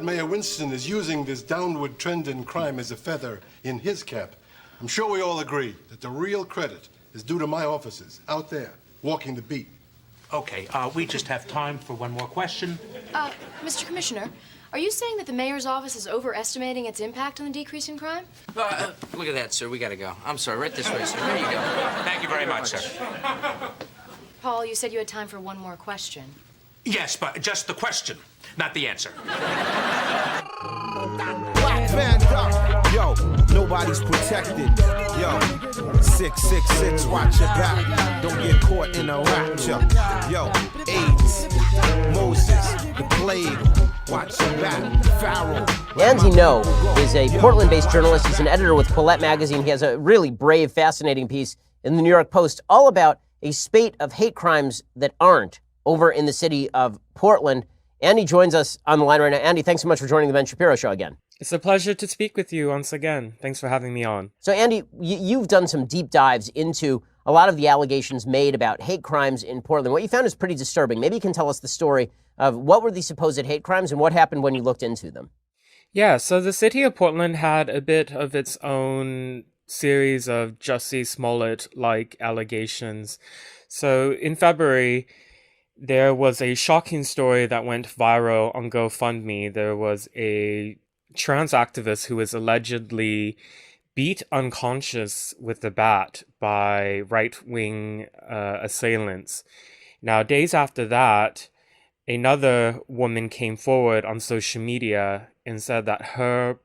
Mayor Winston is using this downward trend in crime as a feather in his cap, I'm sure we all agree that the real credit is due to my officers out there walking the beat. Okay, we just have time for one more question. Mr. Commissioner, are you saying that the mayor's office is overestimating its impact on the decrease in crime? Look at that, sir. We gotta go. I'm sorry. Right this way, sir. There you go. Thank you very much, sir. Paul, you said you had time for one more question. Yes, but just the question, not the answer. Black man up. Yo, nobody's protected. Yo, 666, watch your back. Don't get caught in a rapture. Yo, AIDS, Moses, the plague. Watch your back. Pharaoh. Andy No is a Portland-based journalist. He's an editor with Quillette magazine. He has a really brave, fascinating piece in the New York Post all about a spate of hate crimes that aren't over in the city of Portland. Andy joins us on the line right now. Andy, thanks so much for joining the Ben Shapiro Show again. It's a pleasure to speak with you once again. Thanks for having me on. So, Andy, you've done some deep dives into a lot of the allegations made about hate crimes in Portland. What you found is pretty disturbing. Maybe you can tell us the story of what were these supposed hate crimes and what happened when you looked into them. Yeah, so the city of Portland had a bit of its own series of Jussie Smollett-like allegations. So in February, there was a shocking story that went viral on GoFundMe. There was a trans activist who was allegedly beat unconscious with a bat by right-wing assailants. Now, days after that, another woman came forward on social media and said that her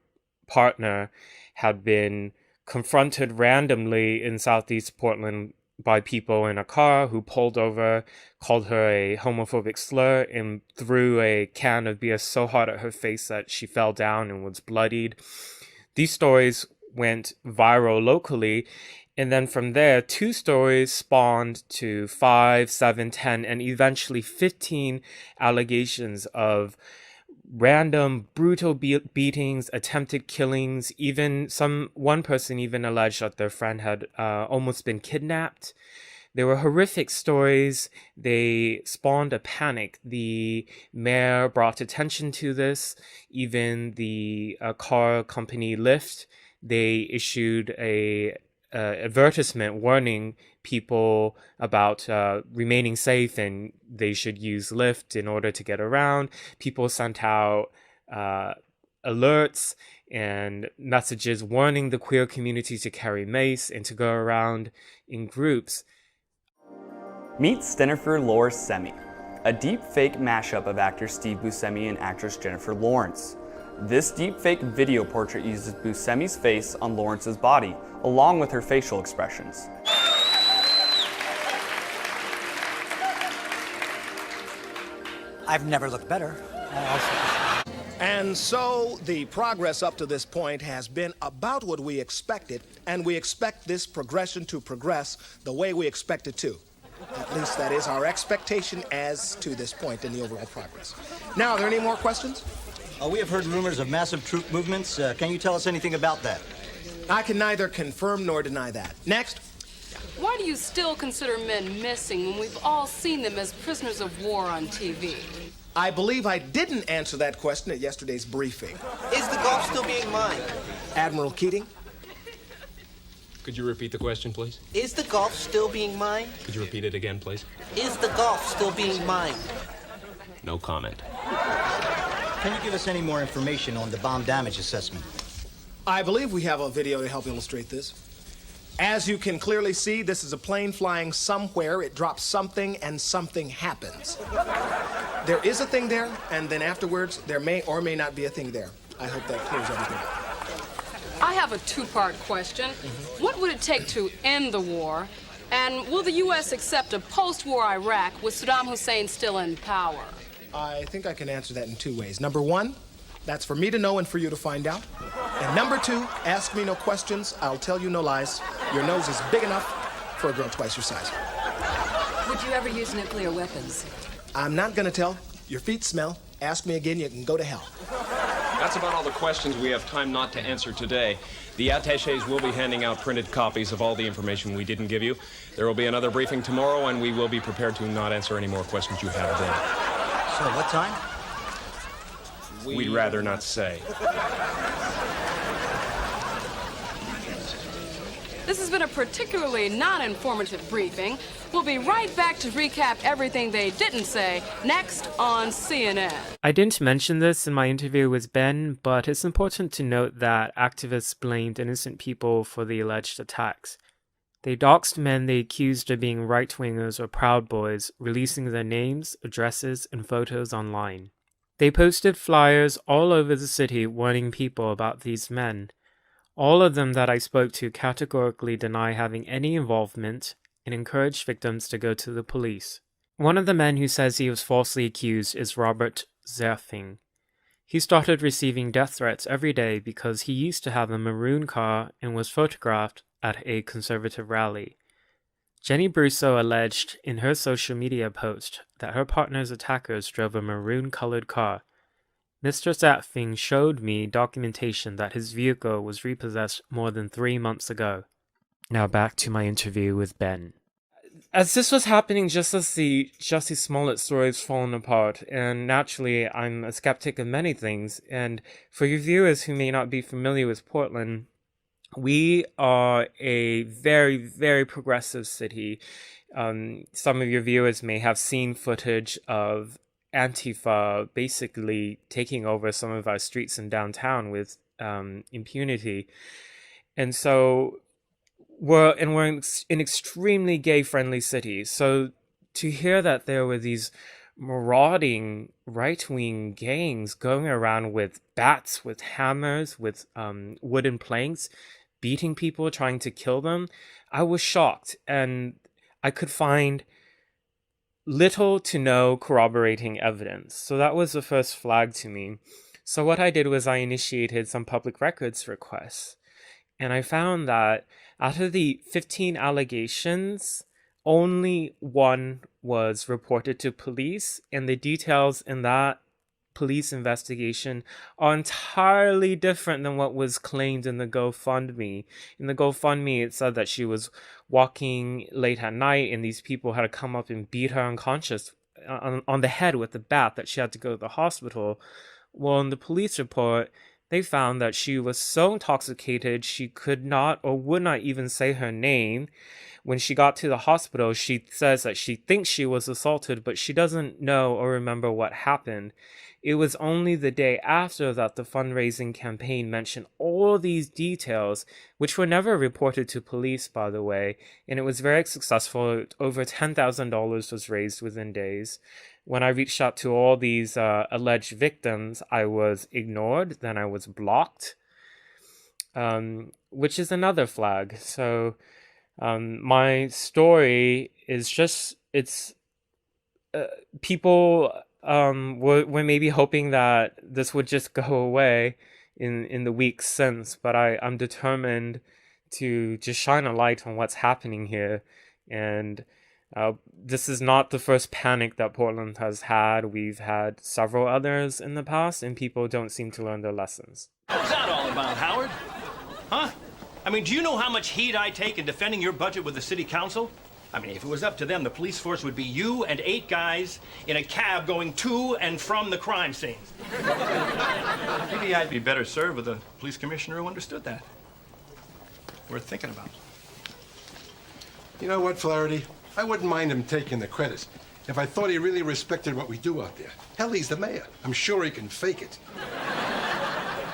partner had been confronted randomly in Southeast Portland by people in a car who pulled over, called her a homophobic slur, and threw a can of beer so hard at her face that she fell down and was bloodied. These stories went viral locally, and then from there, 2 stories spawned to 5, 7, 10, and eventually 15 allegations of random brutal beatings, attempted killings. Even one person even alleged that their friend had almost been kidnapped. There were horrific stories. They spawned a panic. The mayor brought attention to this. Even the car company Lyft, they issued a advertisement warning people about remaining safe and they should use Lyft in order to get around. People sent out alerts and messages warning the queer community to carry mace and to go around in groups. Meet Stennifer Lore Semi, a deep-fake mashup of actor Steve Buscemi and actress Jennifer Lawrence. This deepfake video portrait uses Buscemi's face on Lawrence's body, along with her facial expressions. I've never looked better. And so the progress up to this point has been about what we expected, and we expect this progression to progress the way we expect it to. At least that is our expectation as to this point in the overall progress. Now, are there any more questions? We have heard rumors of massive troop movements. Can you tell us anything about that? I can neither confirm nor deny that. Next. Why do you still consider men missing when we've all seen them as prisoners of war on TV? I believe I didn't answer that question at yesterday's briefing. Is the Gulf still being mined? Admiral Keating? Could you repeat the question, please? Is the Gulf still being mined? Could you repeat it again, please? Is the Gulf still being mined? No comment. Can you give us any more information on the bomb damage assessment? I believe we have a video to help illustrate this. As you can clearly see, this is a plane flying somewhere. It drops something and something happens. There is a thing there, and then afterwards, there may or may not be a thing there. I hope that clears everything up. I have a 2-part question. What would it take to end the war? And will the U.S. accept a post-war Iraq with Saddam Hussein still in power? I think I can answer that in 2 ways. Number 1, that's for me to know and for you to find out. And number 2, ask me no questions, I'll tell you no lies. Your nose is big enough for a girl twice your size. Would you ever use nuclear weapons? I'm not gonna tell. Your feet smell. Ask me again, you can go to hell. That's about all the questions we have time not to answer today. The attachés will be handing out printed copies of all the information we didn't give you. There will be another briefing tomorrow, and we will be prepared to not answer any more questions you have then. So, what time? we'd rather not say. This has been a particularly non-informative briefing. We'll be right back to recap everything they didn't say next on CNN. I didn't mention this in my interview with Ben, but it's important to note that activists blamed innocent people for the alleged attacks. They doxed men they accused of being right-wingers or Proud Boys, releasing their names, addresses, and photos online. They posted flyers all over the city warning people about these men. All of them that I spoke to categorically deny having any involvement and encourage victims to go to the police. One of the men who says he was falsely accused is Robert Zerfing. He started receiving death threats every day because he used to have a maroon car and was photographed at a conservative rally. Jenny Brusso alleged in her social media post that her partner's attackers drove a maroon-colored car. Mr. Zerfing showed me documentation that his vehicle was repossessed more than 3 months ago. Now back to my interview with Ben. As this was happening just as the Jussie Smollett story is falling apart, and naturally I'm a skeptic of many things, and for your viewers who may not be familiar with Portland, we are a very, very progressive city. Some of your viewers may have seen footage of Antifa basically taking over some of our streets in downtown with impunity. And so we're an extremely gay-friendly city. So to hear that there were these marauding right-wing gangs going around with bats, with hammers, with wooden planks, beating people, trying to kill them, I was shocked. And I could find little to no corroborating evidence. So that was the first flag to me. So what I did was I initiated some public records requests. And I found that out of the 15 allegations, only one was reported to police, and the details in that police investigation are entirely different than what was claimed in the GoFundMe. In the GoFundMe, it said that she was walking late at night and these people had to come up and beat her unconscious on the head with a bat, that she had to go to the hospital. Well, in the police report, they found that she was so intoxicated she could not or would not even say her name. When she got to the hospital, she says that she thinks she was assaulted, but she doesn't know or remember what happened. It was only the day after that the fundraising campaign mentioned all these details, which were never reported to police, by the way, and it was very successful. Over $10,000 was raised within days. When I reached out to all these alleged victims, I was ignored, then I was blocked, which is another flag. So my story is just, people were maybe hoping that this would just go away in the weeks since, but I'm determined to just shine a light on what's happening here. And this is not the first panic that Portland has had. We've had several others in the past, and people don't seem to learn their lessons. What's that all about, Howard? Huh? I mean, do you know how much heat I take in defending your budget with the city council? I mean, if it was up to them, the police force would be you and 8 guys in a cab going to and from the crime scene. Maybe I'd be better served with a police commissioner who understood that. Worth thinking about. You know what, Flaherty? I wouldn't mind him taking the credit if I thought he really respected what we do out there. Hell, he's the mayor. I'm sure he can fake it.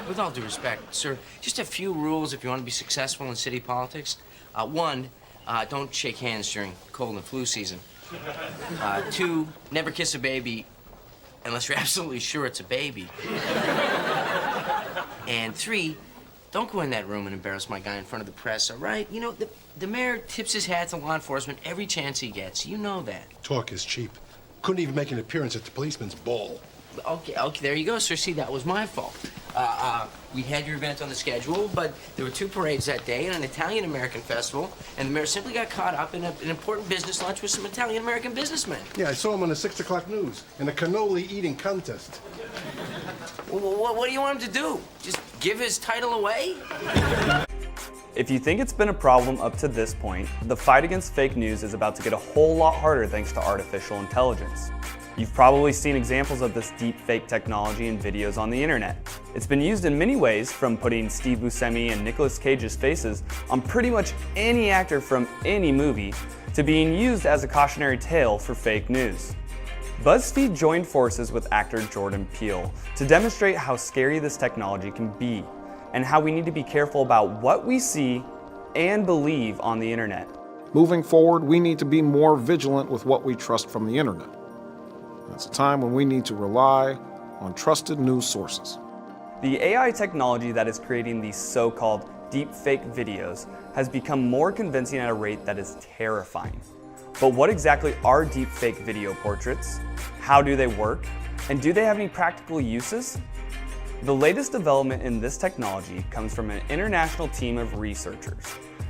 With all due respect, sir, just a few rules if you want to be successful in city politics. One, don't shake hands during cold and flu season. 2, never kiss a baby unless you're absolutely sure it's a baby. And 3, don't go in that room and embarrass my guy in front of the press, all right? You know, the mayor tips his hat to law enforcement every chance he gets. You know that. Talk is cheap. Couldn't even make an appearance at the policeman's ball. Okay, there you go, sir. See, that was my fault. We had your event on the schedule, but there were 2 parades that day and an Italian-American festival, and the mayor simply got caught up in an important business lunch with some Italian-American businessmen. Yeah, I saw him on the 6 o'clock news in a cannoli eating contest. What do you want him to do? Just give his title away? If you think it's been a problem up to this point, the fight against fake news is about to get a whole lot harder thanks to artificial intelligence. You've probably seen examples of this deepfake technology in videos on the internet. It's been used in many ways, from putting Steve Buscemi and Nicolas Cage's faces on pretty much any actor from any movie, to being used as a cautionary tale for fake news. BuzzFeed joined forces with actor Jordan Peele to demonstrate how scary this technology can be, and how we need to be careful about what we see and believe on the internet. Moving forward, we need to be more vigilant with what we trust from the internet. It's a time when we need to rely on trusted news sources. The AI technology that is creating these so-called deepfake videos has become more convincing at a rate that is terrifying. But what exactly are deepfake video portraits? How do they work? And do they have any practical uses? The latest development in this technology comes from an international team of researchers.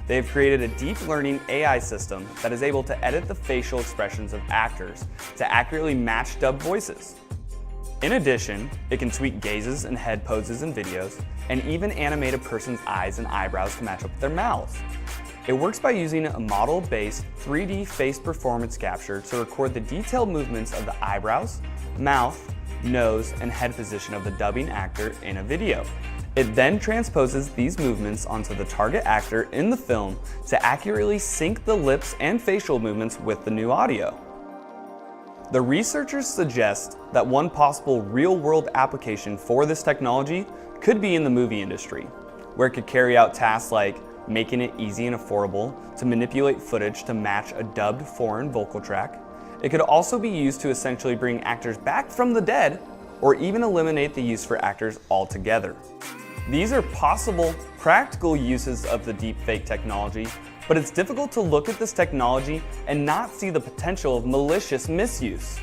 They have created a deep learning AI system that is able to edit the facial expressions of actors to accurately match dubbed voices. In addition, it can tweak gazes and head poses in videos, and even animate a person's eyes and eyebrows to match up with their mouths. It works by using a model-based 3D face performance capture to record the detailed movements of the eyebrows, mouth, nose, and head position of the dubbing actor in a video. It then transposes these movements onto the target actor in the film to accurately sync the lips and facial movements with the new audio. The researchers suggest that one possible real-world application for this technology could be in the movie industry, where it could carry out tasks like making it easy and affordable to manipulate footage to match a dubbed foreign vocal track. It could also be used to essentially bring actors back from the dead, or even eliminate the use for actors altogether. These are possible practical uses of the deepfake technology, but it's difficult to look at this technology and not see the potential of malicious misuse.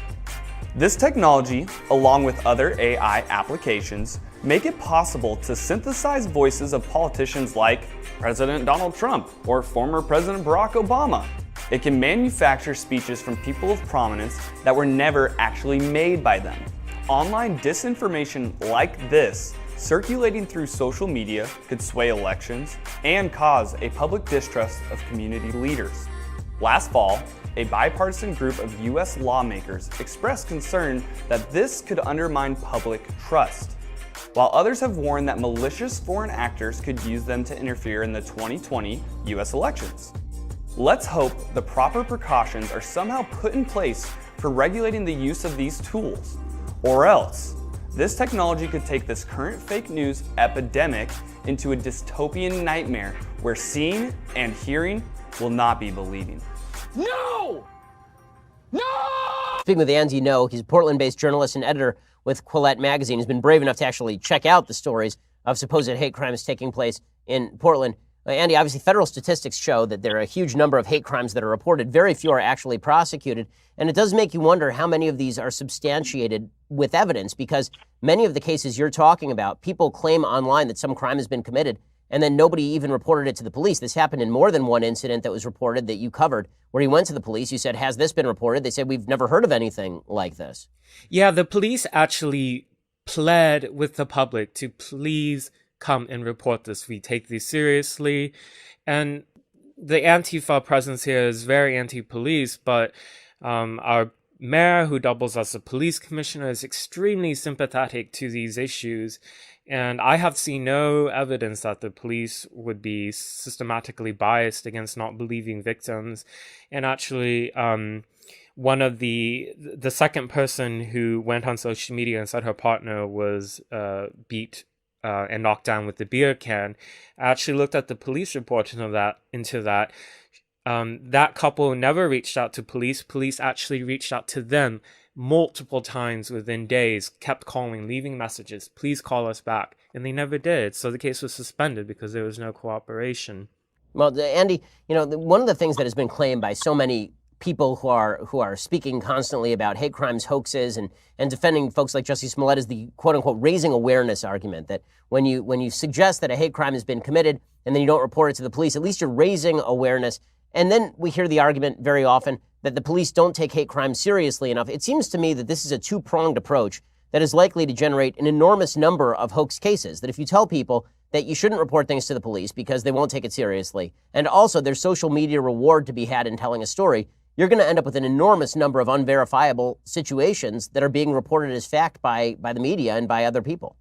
This technology, along with other AI applications, make it possible to synthesize voices of politicians like President Donald Trump or former President Barack Obama. It can manufacture speeches from people of prominence that were never actually made by them. Online disinformation like this, circulating through social media, could sway elections and cause a public distrust of community leaders. Last fall, a bipartisan group of US lawmakers expressed concern that this could undermine public trust, while others have warned that malicious foreign actors could use them to interfere in the 2020 US elections. Let's hope the proper precautions are somehow put in place for regulating the use of these tools, or else this technology could take this current fake news epidemic into a dystopian nightmare where seeing and hearing will not be believing. No! No! Speaking with Andy No, he's a Portland-based journalist and editor with Quillette magazine. He's been brave enough to actually check out the stories of supposed hate crimes taking place in Portland. Andy, obviously federal statistics show that there are a huge number of hate crimes that are reported. Very few are actually prosecuted. And it does make you wonder how many of these are substantiated with evidence, because many of the cases you're talking about, people claim online that some crime has been committed, and then nobody even reported it to the police. This happened in more than one incident that was reported that you covered, where he went to the police. You said, has this been reported? They said, we've never heard of anything like this. Yeah, the police actually pled with the public to please come and report this. We take these seriously. And the Antifa presence here is very anti-police, but our mayor, who doubles as a police commissioner, is extremely sympathetic to these issues. And I have seen no evidence that the police would be systematically biased against not believing victims. And actually, one of the second person who went on social media and said her partner was beat and knocked down with the beer can, I actually looked at the police report into that. That couple never reached out to police. Police actually reached out to them multiple times within days, kept calling, leaving messages, please call us back. And they never did. So the case was suspended because there was no cooperation. Well, Andy, one of the things that has been claimed by so many people who are speaking constantly about hate crimes, hoaxes, and defending folks like Jussie Smollett is the quote-unquote raising awareness argument, that when you suggest that a hate crime has been committed and then you don't report it to the police, at least you're raising awareness. And then we hear the argument very often that the police don't take hate crimes seriously enough. It seems to me that this is a two-pronged approach that is likely to generate an enormous number of hoax cases, that if you tell people that you shouldn't report things to the police because they won't take it seriously, and also there's social media reward to be had in telling a story, you're going to end up with an enormous number of unverifiable situations that are being reported as fact by the media and by other people.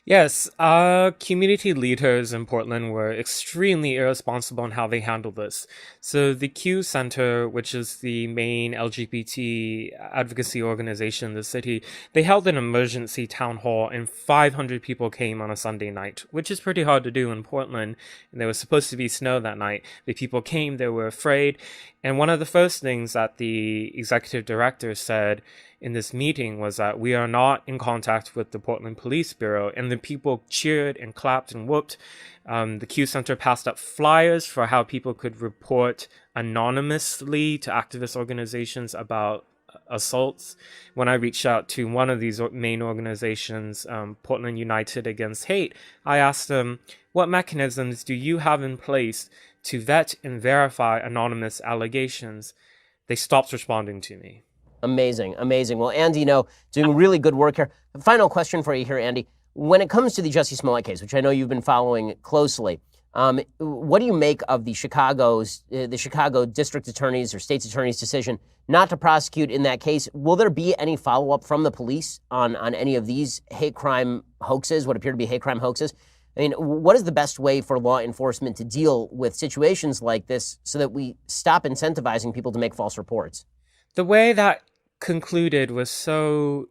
Yes, community leaders in Portland were extremely irresponsible in how they handled this. So the Q Center, which is the main LGBT advocacy organization in the city, they held an emergency town hall and 500 people came on a Sunday night, which is pretty hard to do in Portland. And there was supposed to be snow that night. The people came, they were afraid. And one of the first things that the executive director said in this meeting was that we are not in contact with the Portland Police Bureau, and the people cheered and clapped and whooped. The Q Center passed up flyers for how people could report anonymously to activist organizations about assaults. When I reached out to one of these main organizations, Portland United Against Hate, I asked them, what mechanisms do you have in place to vet and verify anonymous allegations? They stopped responding to me. Amazing, amazing. Well, Andy, doing really good work here. Final question for you here, Andy. When it comes to the Jussie Smollett case, which I know you've been following closely, what do you make of the Chicago district attorney's or state's attorney's decision not to prosecute in that case? Will there be any follow-up from the police on any of these hate crime hoaxes, what appear to be hate crime hoaxes? I mean, what is the best way for law enforcement to deal with situations like this so that we stop incentivizing people to make false reports? The way that concluded was seems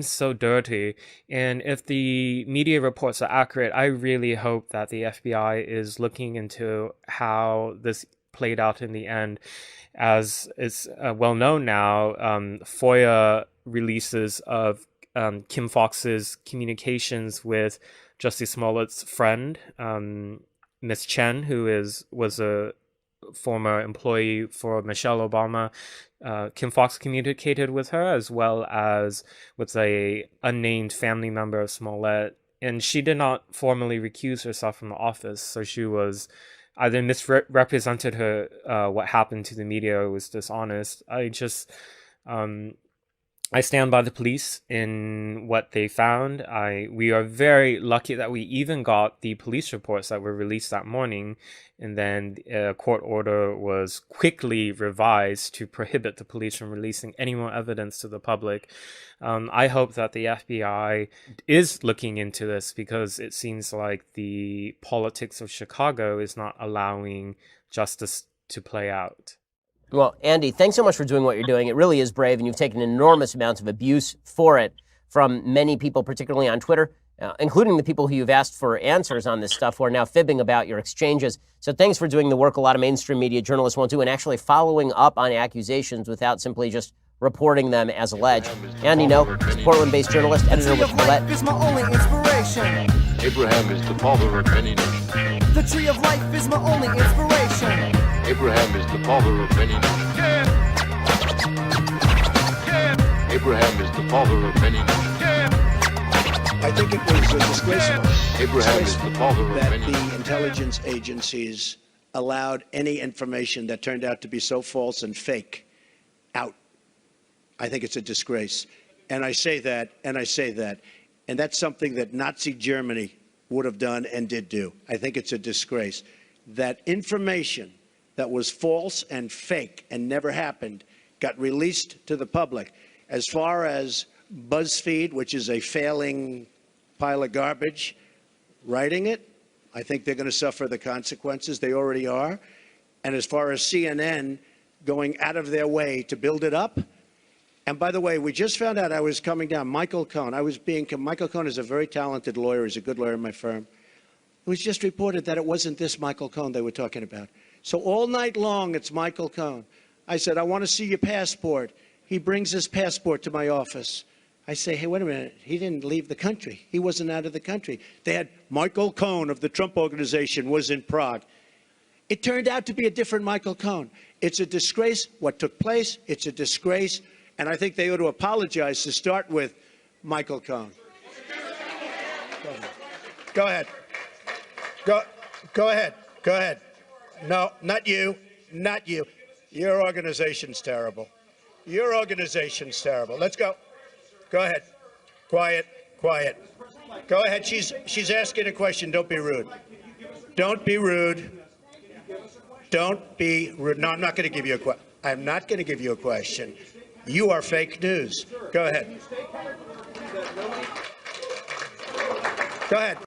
so dirty, and if the media reports are accurate, I really hope that the FBI is looking into how this played out in the end. As is well known now, FOIA releases of Kim Foxx's communications with Jussie Smollett's friend, Miss Chen, who was a former employee for Michelle Obama. Kim Foxx communicated with her as well as with a unnamed family member of Smollett, and she did not formally recuse herself from the office, so she was either misrepresented her what happened to the media or was dishonest. I stand by the police in what they found. We are very lucky that we even got the police reports that were released that morning, and then a court order was quickly revised to prohibit the police from releasing any more evidence to the public. I hope that the FBI is looking into this, because it seems like the politics of Chicago is not allowing justice to play out. Well, Andy, thanks so much for doing what you're doing. It really is brave, and you've taken enormous amounts of abuse for it from many people, particularly on Twitter, including the people who you've asked for answers on this stuff who are now fibbing about your exchanges. So thanks for doing the work a lot of mainstream media journalists won't do, and actually following up on accusations without simply just reporting them as alleged. Andy is Portland-based journalist, editor with Colette. Is my only inspiration. Abraham is the father of many nations. The tree of life is my only inspiration. Abraham is the father of many nations. Abraham is the father of many nations. I think it was disgraceful. Abraham is the father of that many nations. The intelligence agencies allowed any information that turned out to be so false and fake out. I think it's a disgrace. And I say that, and that's something that Nazi Germany would have done and did do. I think it's a disgrace. That information that was false and fake and never happened got released to the public. As far as BuzzFeed, which is a failing pile of garbage, writing it, I think they're going to suffer the consequences. They already are. And as far as CNN going out of their way to build it up, and by the way, we just found out, I was coming down, Michael Cohen. Michael Cohen is a very talented lawyer. He's a good lawyer in my firm. It was just reported that it wasn't this Michael Cohen they were talking about. So all night long, it's Michael Cohen. I said, I want to see your passport. He brings his passport to my office. I say, hey, wait a minute. He didn't leave the country. He wasn't out of the country. They had Michael Cohen of the Trump Organization was in Prague. It turned out to be a different Michael Cohen. It's a disgrace what took place. It's a disgrace. And I think they ought to apologize to start with Michael Cohen. Go ahead. Go ahead. No, not you. Not you. Your organization's terrible. Your organization's terrible. Let's go. Go ahead. Quiet. Go ahead. She's asking a question. Don't be rude. Don't be rude. Don't be rude. No, I'm not going to give you a question. I'm not going to give you a question. You are fake news. Go ahead. Go ahead.